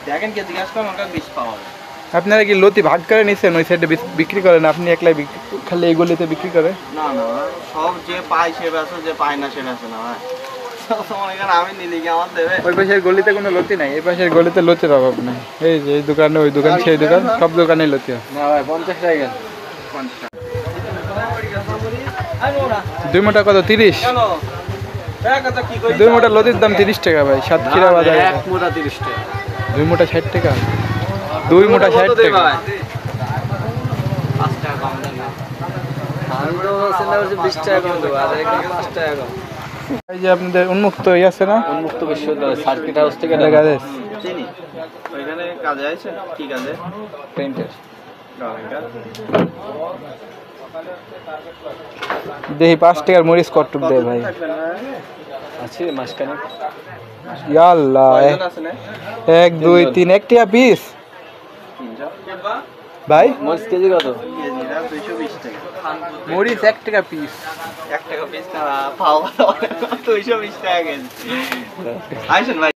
দেখেন কে জিজ্ঞাসা করেন ওটা 20 পাওয়া যাবে। আপনারা কি লতি ভাগ করে নিছেন ওই সাইডে বিক্রি করেন আপনি একলাই খালি এই গলিতে বিক্রি করে? না না সব যে পায় সে বেচে যে পায় না সে বেচে না ভাই। মনে করেন আমি নিলি কি আমার দেবে? ওই পাশের গলিতে কোনো লতি নাই, এই পাশের গলিতে লতির অভাব নাই। এই যে এই দোকানে ওই দোকান সেই দোকান সব দোকানে লতি আছে। না ভাই 50 টাকা গেল। 50 টাকা। 2 মোটা কত 30? কেন? এক কথা কি কই? 2 মোটা লতির দাম 30 টাকা ভাই, সাতক্ষীরা বাজারে। 1 মোটা 30 টাকা। 2 মোটা 60 টাকা। 2 মোটা 60 টাকা। 5 টাকা কম দেন না। আমি তো চিন্তা করছি 20 টাকা কম দেব আর এখানে 5 টাকা কম। এই যে আপনাদের উন্মুক্ত আছে না? উন্মুক্ত বিশ্ববিদ্যালয় সার্কিট হাউস থেকে কাজে চিনি। ওইখানে কাজে আছে কি কাজে? পেইন্টার। দেখি 5 টাকার মরিচ কটুক দেয় ভাই। আছে মাসখানে। ইয়া আল্লাহ। 1 2 3 1 টাকা পিস। ভাই মরিচ কেজি কত? কেজিটা 220 টাকা। মরিচ 1 টাকা পিস। 1 টাকা পিস না পাও 220 টাকা কেজি। আইসেন ভাই।